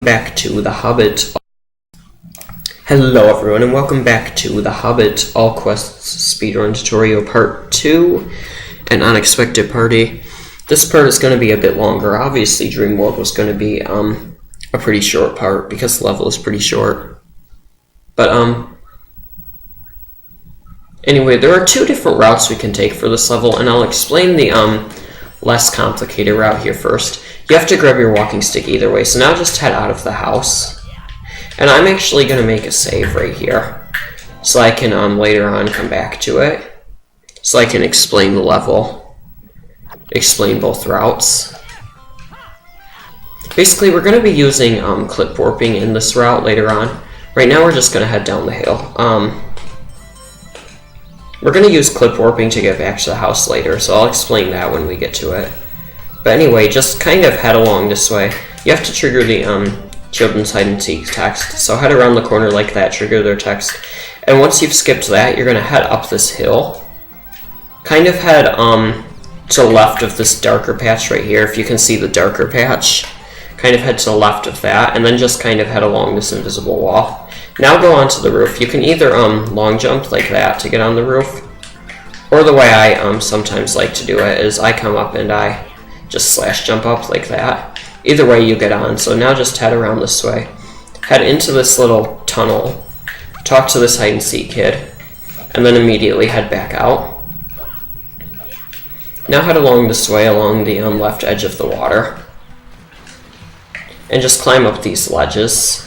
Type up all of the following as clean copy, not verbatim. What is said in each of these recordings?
Back to the Hobbit. Hello everyone and welcome back to the Hobbit All Quests speedrun tutorial part 2, an unexpected party. This part is going to be a bit longer. Obviously Dream World was going to be a pretty short part because the level is pretty short. But anyway, there are two different routes we can take for this level, and I'll explain the less complicated route here first. You have to grab your walking stick either way, so now just head out of the house. And I'm actually going to make a save right here, so I can later on come back to it, so I can explain the level, explain both routes. Basically, we're going to be using clip warping in this route later on. Right now we're just going to head down the hill. We're going to use clip warping to get back to the house later, so I'll explain that when we get to it. But anyway, just kind of head along this way. You have to trigger the children's hide and seek text. So head around the corner like that, trigger their text. And once you've skipped that, you're going to head up this hill. Kind of head to the left of this darker patch right here, if you can see the darker patch. Kind of head to the left of that, and then just kind of head along this invisible wall. Now go onto the roof. You can either long jump like that to get on the roof, or the way I sometimes like to do it is I come up and I just slash jump up like that. Either way you get on. So now just head around this way. Head into this little tunnel. Talk to this hide and seek kid. And then immediately head back out. Now head along this way along the left edge of the water. And just climb up these ledges.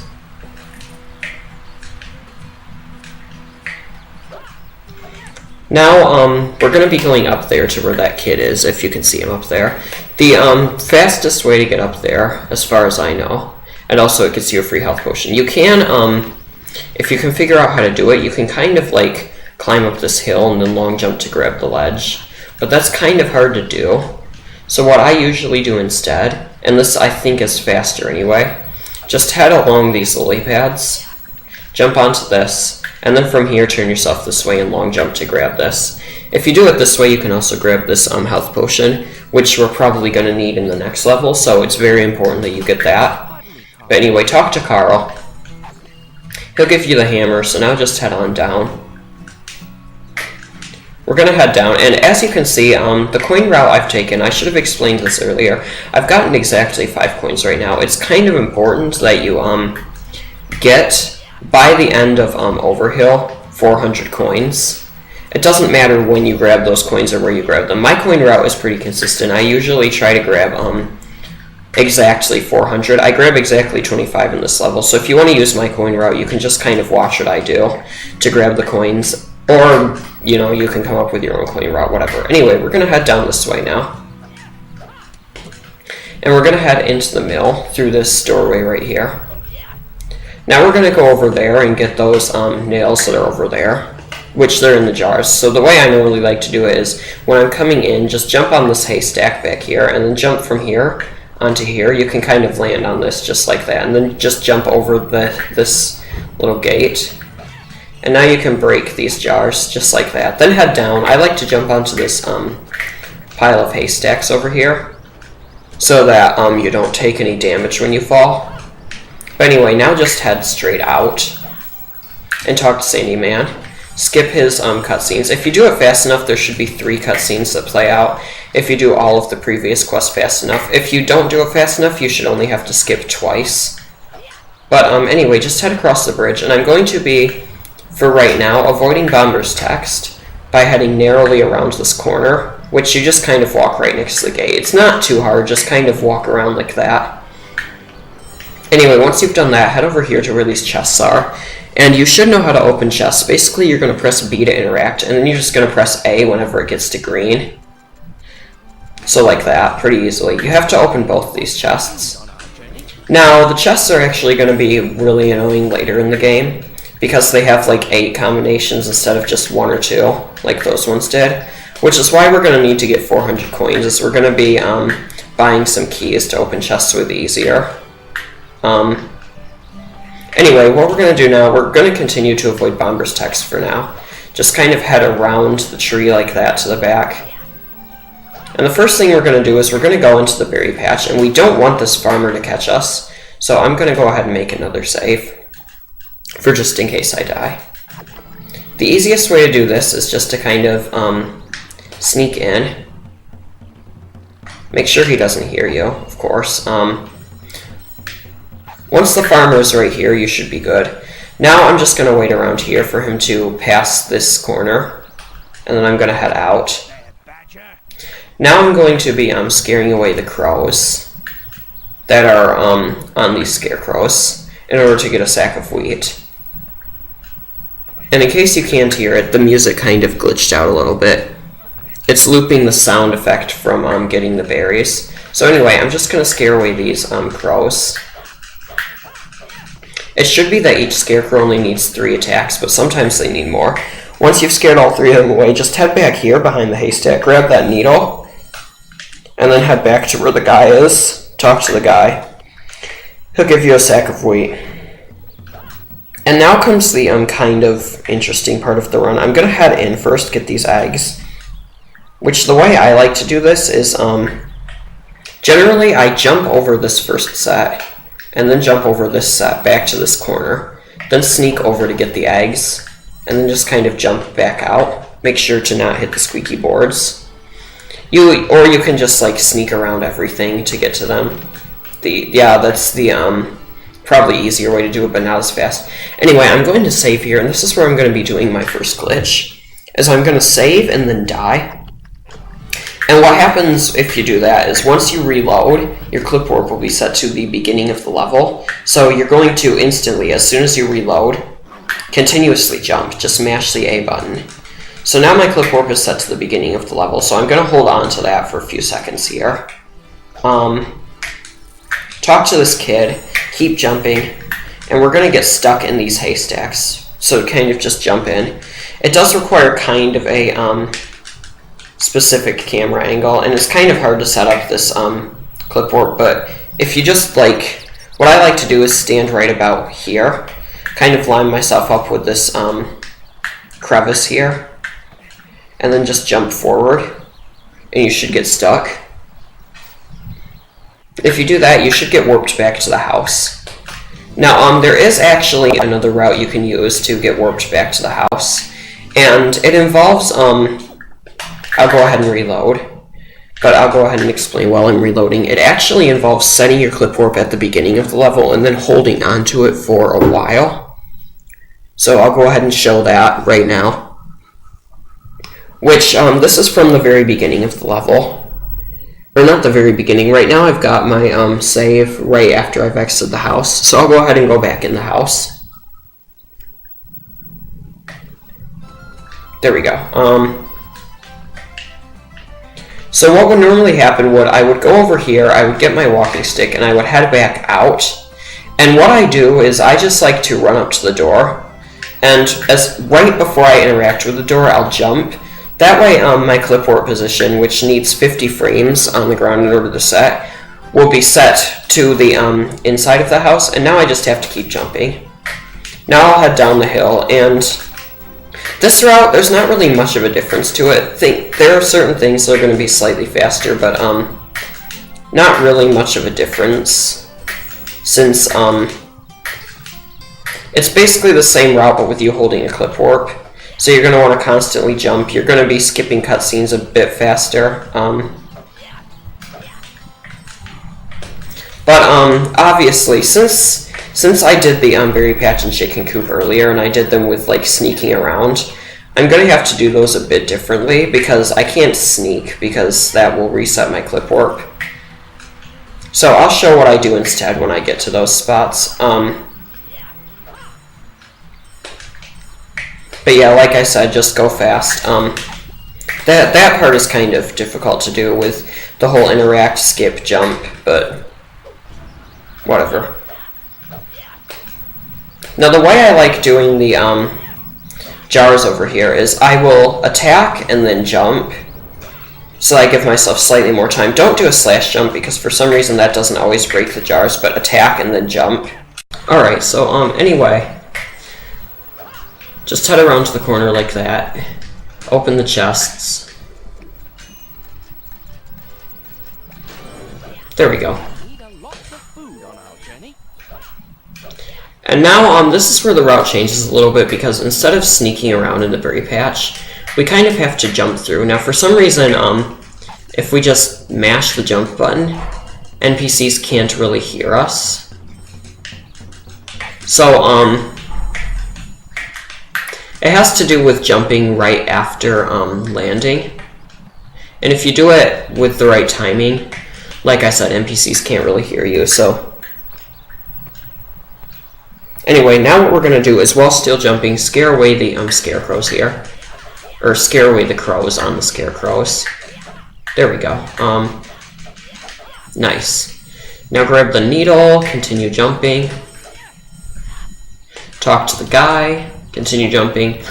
Now, we're going to be going up there to where that kid is, if you can see him up there. The fastest way to get up there, as far as I know, and also it gets you a free health potion. You can, if you can figure out how to do it, you can kind of like climb up this hill and then long jump to grab the ledge. But that's kind of hard to do. So what I usually do instead, and this I think is faster anyway, just head along these lily pads, jump onto this, and then from here turn yourself this way and long jump to grab this. If you do it this way, you can also grab this health potion, which we're probably going to need in the next level, so it's very important that you get that. But anyway, talk to Carl. He'll give you the hammer, so now just head on down. We're going to head down, and as you can see, the coin route I've taken, I should have explained this earlier. I've gotten exactly 5 coins right now. It's kind of important that you get, by the end of Overhill, 400 coins. It doesn't matter when you grab those coins or where you grab them. My coin route is pretty consistent. I usually try to grab exactly 400. I grab exactly 25 in this level, so if you want to use my coin route, you can just kind of watch what I do to grab the coins. Or, you know, you can come up with your own coin route, whatever. Anyway, we're going to head down this way now. And we're going to head into the mill through this doorway right here. Now we're going to go over there and get those nails that are over there, which they're in the jars. So the way I normally like to do it is, when I'm coming in, just jump on this haystack back here, and then jump from here onto here. You can kind of land on this just like that, and then just jump over this little gate. And now you can break these jars just like that. Then head down. I like to jump onto this pile of haystacks over here, so that you don't take any damage when you fall. But anyway, now just head straight out and talk to Sandy Man. Skip his cutscenes. If you do it fast enough, there should be 3 cutscenes that play out. If you do all of the previous quests fast enough. If you don't do it fast enough, you should only have to skip twice. But anyway, just head across the bridge, and I'm going to be, for right now, avoiding Bomber's text by heading narrowly around this corner, which you just kind of walk right next to the gate. It's not too hard, just kind of walk around like that. Anyway, once you've done that, head over here to where these chests are, and you should know how to open chests. Basically, you're going to press B to interact, and then you're just going to press A whenever it gets to green. So like that, pretty easily. You have to open both these chests. Now, the chests are actually going to be really annoying later in the game, because they have like 8 combinations instead of just 1 or 2, like those ones did. Which is why we're going to need to get 400 coins, is we're going to be buying some keys to open chests with easier. Anyway, what we're going to do now, we're going to continue to avoid Bomber's text for now. Just kind of head around the tree like that to the back. And the first thing we're going to do is we're going to go into the berry patch, and we don't want this farmer to catch us. So I'm going to go ahead and make another save, for just in case I die. The easiest way to do this is just to kind of sneak in. Make sure he doesn't hear you, of course. Once the farmer is right here, you should be good. Now I'm just going to wait around here for him to pass this corner, and then I'm going to head out. Now I'm going to be scaring away the crows that are on these scarecrows in order to get a sack of wheat. And in case you can't hear it, the music kind of glitched out a little bit. It's looping the sound effect from getting the berries. So anyway, I'm just going to scare away these crows. It should be that each scarecrow only needs 3 attacks, but sometimes they need more. Once you've scared all 3 of them away, just head back here behind the haystack, grab that needle, and then head back to where the guy is. Talk to the guy. He'll give you a sack of wheat. And now comes the kind of interesting part of the run. I'm going to head in first, get these eggs. Which, the way I like to do this is, generally I jump over this first set, and then jump over this set back to this corner, then sneak over to get the eggs, and then just kind of jump back out. Make sure to not hit the squeaky boards. Or you can just like sneak around everything to get to them. That's the probably easier way to do it, but not as fast. Anyway, I'm going to save here, and this is where I'm going to be doing my first glitch, is I'm going to save and then die. And what happens if you do that is once you reload, your clip warp will be set to the beginning of the level. So you're going to instantly, as soon as you reload, continuously jump. Just mash the A button. So now my clip warp is set to the beginning of the level, so I'm going to hold on to that for a few seconds here. Talk to this kid, keep jumping, and we're going to get stuck in these haystacks. So kind of just jump in. It does require kind of a specific camera angle, and it's kind of hard to set up this clip warp, but if you just like, what I like to do is stand right about here, kind of line myself up with this crevice here, and then just jump forward, and you should get stuck. If you do that, you should get warped back to the house. Now, there is actually another route you can use to get warped back to the house, and it involves, I'll go ahead and reload, but I'll go ahead and explain while I'm reloading. It actually involves setting your clip warp at the beginning of the level and then holding onto it for a while. So I'll go ahead and show that right now. Which, this is from the very beginning of the level. Or not the very beginning. Right now I've got my save right after I've exited the house. So I'll go ahead and go back in the house. There we go. So what would normally happen would I would go over here, I would get my walking stick, and I would head back out. And what I do is I just like to run up to the door, and right before I interact with the door, I'll jump. That way my clip warp position, which needs 50 frames on the ground in order to set, will be set to the inside of the house, and now I just have to keep jumping. Now I'll head down the hill, and this route, there's not really much of a difference to it. There are certain things that are going to be slightly faster, but not really much of a difference, since it's basically the same route, but with you holding a clip warp. So you're going to want to constantly jump. You're going to be skipping cutscenes a bit faster. But obviously, since I did the berry patch and chicken coop earlier, and I did them with like sneaking around, I'm going to have to do those a bit differently, because I can't sneak, because that will reset my clip warp. So I'll show what I do instead when I get to those spots. But yeah, like I said, just go fast. That part is kind of difficult to do with the whole interact, skip, jump, but whatever. Now the way I like doing the jars over here is I will attack and then jump, so I give myself slightly more time. Don't do a slash jump, because for some reason that doesn't always break the jars, but attack and then jump. Alright, so anyway, just head around to the corner like that, open the chests. There we go. And now this is where the route changes a little bit, because instead of sneaking around in the berry patch, we kind of have to jump through. Now for some reason, if we just mash the jump button, NPCs can't really hear us. So it has to do with jumping right after landing. And if you do it with the right timing, like I said, NPCs can't really hear you. So anyway, now what we're going to do is, while still jumping, scare away the scarecrows here. Or scare away the crows on the scarecrows. There we go. Nice. Now grab the needle, continue jumping. Talk to the guy, continue jumping.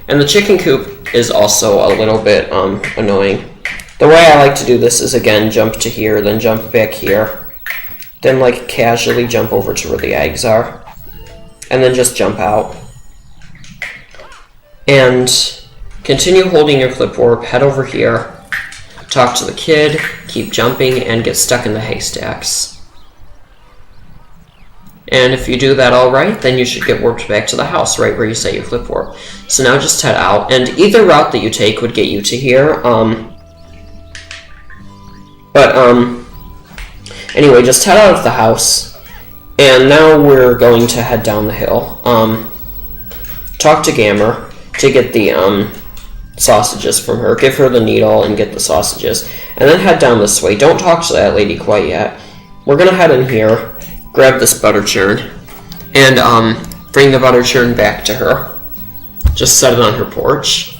And the chicken coop is also a little bit annoying. The way I like to do this is, again, jump to here, then jump back here. Then, like, casually jump over to where the eggs are. And then just jump out. And continue holding your clip warp, head over here, talk to the kid, keep jumping, and get stuck in the haystacks. And if you do that all right, then you should get warped back to the house, right where you set your clip warp. So now just head out, and either route that you take would get you to here. Anyway, just head out of the house, and now we're going to head down the hill. Talk to Gammer to get the sausages from her. Give her the needle and get the sausages, and then head down this way. Don't talk to that lady quite yet. We're gonna head in here, grab this butter churn, and bring the butter churn back to her. Just set it on her porch.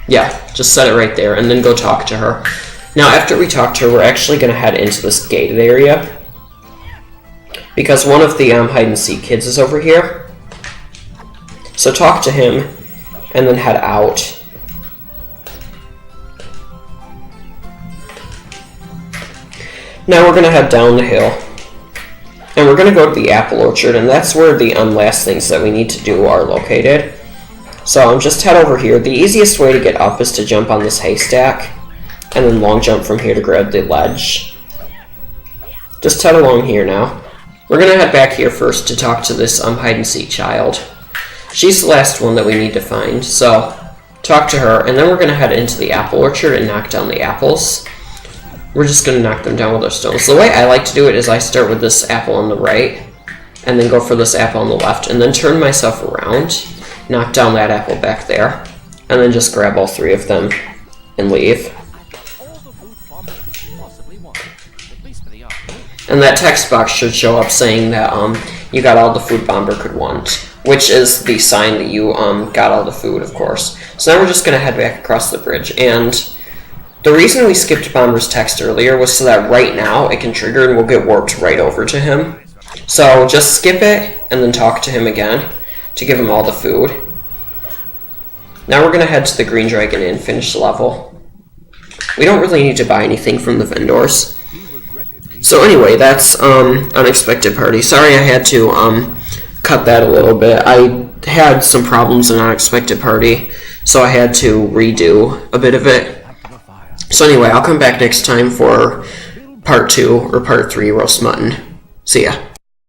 Yeah, just set it right there, and then go talk to her. Now, after we talk to her, we're actually going to head into this gated area, because one of the hide-and-seek kids is over here. So talk to him, and then head out. Now we're going to head down the hill, and we're going to go to the apple orchard, and that's where the last things that we need to do are located. So just head over here. The easiest way to get up is to jump on this haystack, and then long jump from here to grab the ledge. Just head along here now. We're going to head back here first to talk to this hide-and-seek child. She's the last one that we need to find, so talk to her, and then we're going to head into the apple orchard and knock down the apples. We're just going to knock them down with our stones. The way I like to do it is I start with this apple on the right, and then go for this apple on the left, and then turn myself around, knock down that apple back there, and then just grab all three of them and leave. And that text box should show up saying that you got all the food Bomber could want, which is the sign that you got all the food, of course. So now we're just going to head back across the bridge, and the reason we skipped Bomber's text earlier was so that right now it can trigger and we'll get warped right over to him. So just skip it and then talk to him again to give him all the food. Now we're going to head to the Green Dragon Inn, finish the level. We don't really need to buy anything from the vendors. So anyway, that's Unexpected Party. Sorry I had to cut that a little bit. I had some problems in Unexpected Party, so I had to redo a bit of it. So anyway, I'll come back next time for part 2 or part 3 roast mutton. See ya.